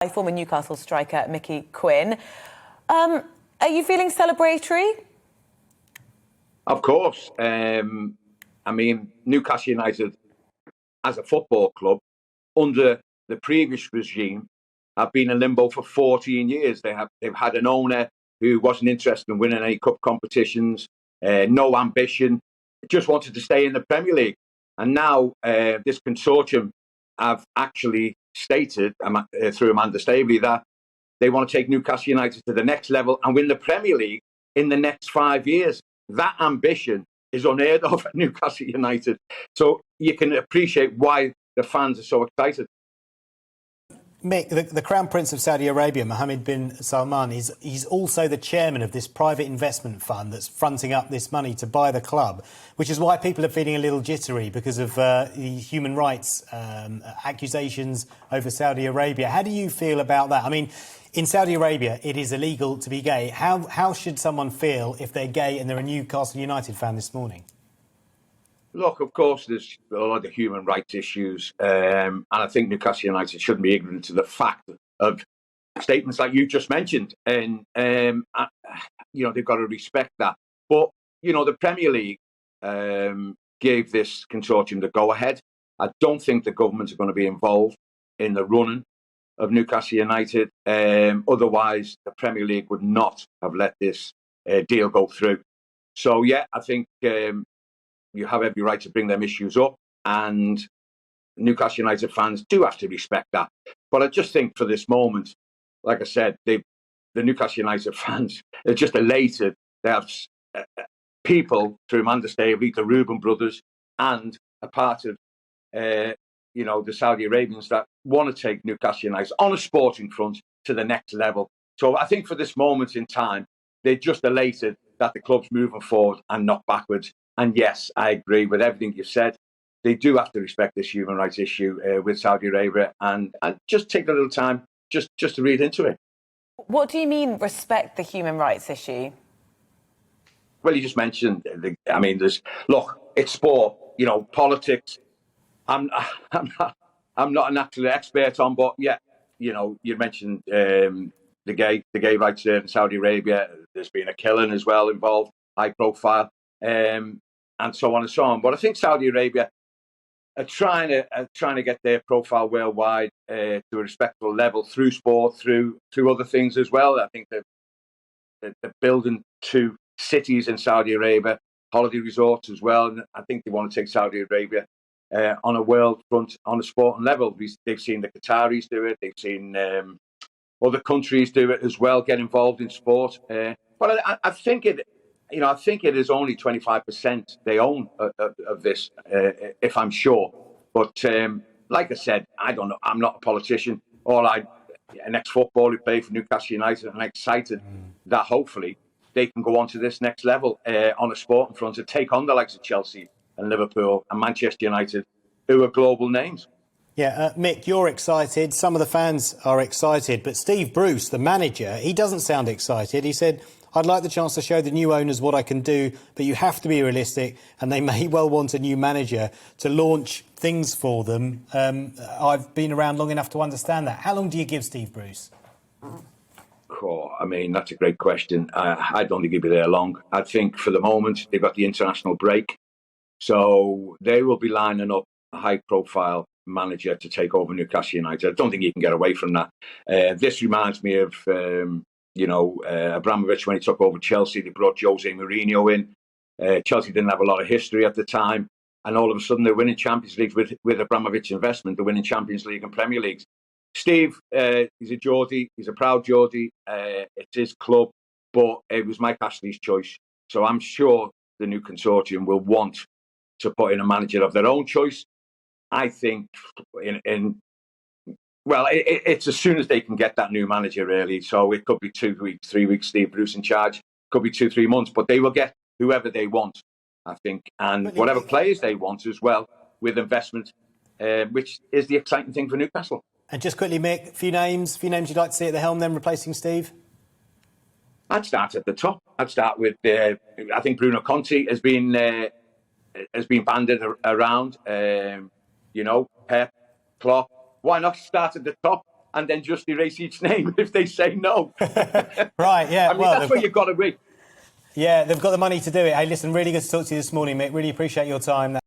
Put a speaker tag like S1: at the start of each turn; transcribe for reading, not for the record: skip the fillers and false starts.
S1: Former Newcastle striker Micky Quinn. Are you feeling celebratory?
S2: Of course. I mean, Newcastle United, as a football club, under the previous regime, have been in limbo for 14 years. They've had an owner who wasn't interested in winning any cup competitions, no ambition, just wanted to stay in the Premier League. And now this consortium have actually stated through Amanda Staveley that they want to take Newcastle United to the next level and win the Premier League in the next 5 years. That ambition is unheard of at Newcastle United. So you can appreciate why the fans are so excited.
S3: Mick, the Crown Prince of Saudi Arabia, Mohammed bin Salman, he's also the chairman of this private investment fund that's fronting up this money to buy the club, which is why people are feeling a little jittery because of the human rights accusations over Saudi Arabia. How do you feel about that? I mean, in Saudi Arabia, it is illegal to be gay. How should someone feel if they're gay and they're a Newcastle United fan this morning?
S2: Look, of course, there's a lot of human rights issues, and I think Newcastle United shouldn't be ignorant to the fact of statements like you just mentioned, and they've got to respect that. But the Premier League gave this consortium the go-ahead. I don't think the government are going to be involved in the running of Newcastle United. Otherwise, the Premier League would not have let this deal go through. So, yeah, I think you have every right to bring them issues up, and Newcastle United fans do have to respect that. But I just think for this moment, like I said, the Newcastle United fans are just elated. They have people through Amanda Staveley, the Reuben brothers, and a part of the Saudi Arabians that want to take Newcastle United on a sporting front to the next level. So I think for this moment in time, they're just elated that the club's moving forward and not backwards. And yes, I agree with everything you've said. They do have to respect this human rights issue with Saudi Arabia and just take a little time just to read into it.
S1: What do you mean, respect the human rights issue?
S2: Well, you just mentioned, it's sport, politics. I'm not an absolute expert on, but yeah, you mentioned the gay rights there in Saudi Arabia. There's been a killing as well involved, high profile. And so on and so on. But I think Saudi Arabia are trying to get their profile worldwide to a respectable level through sport, through other things as well. I think they're building 2 cities in Saudi Arabia, holiday resorts as well. And I think they want to take Saudi Arabia on a world front, on a sporting level. They've seen the Qataris do it. They've seen other countries do it as well, get involved in sport. But I think it is only 25% they own of this, if I'm sure. But like I said, I don't know. I'm not a politician. An ex-footballer who played for Newcastle United, and I'm excited that hopefully they can go on to this next level on a sporting front to take on the likes of Chelsea and Liverpool and Manchester United, who are global names.
S3: Yeah, Mick, you're excited. Some of the fans are excited. But Steve Bruce, the manager, he doesn't sound excited. He said, I'd like the chance to show the new owners what I can do, but you have to be realistic, and they may well want a new manager to launch things for them. I've been around long enough to understand that. How long do you give Steve Bruce?
S2: Oh, I mean, that's a great question. I don't think he'll be there long. I think for the moment, they've got the international break. So they will be lining up a high-profile manager to take over Newcastle United. I don't think you can get away from that. This reminds me of... Abramovich, when he took over Chelsea, they brought Jose Mourinho in. Chelsea didn't have a lot of history at the time, and all of a sudden they're winning Champions League with Abramovich's investment. They're winning Champions League and Premier Leagues. Steve, he's a Geordie. He's a proud Geordie. It's his club, but it was Mike Ashley's choice. So I'm sure the new consortium will want to put in a manager of their own choice. I think it's as soon as they can get that new manager, really. So it could be 2 weeks, 3 weeks, Steve Bruce in charge. Could be 2-3 months, but they will get whoever they want, I think, and whatever players they want as well, with investment, which is the exciting thing for Newcastle.
S3: And just quickly, Mick, a few names you'd like to see at the helm then replacing Steve?
S2: I'd start at the top. I'd start with, I think Bruno Conti has been banded around, Pep, Klopp. Why not start at the top? and then just erase each name if they say no.
S3: Right, yeah.
S2: I mean, that's where you've got to be.
S3: Yeah, they've got the money to do it. Hey, listen, really good to talk to you this morning, Mick. Really appreciate your time.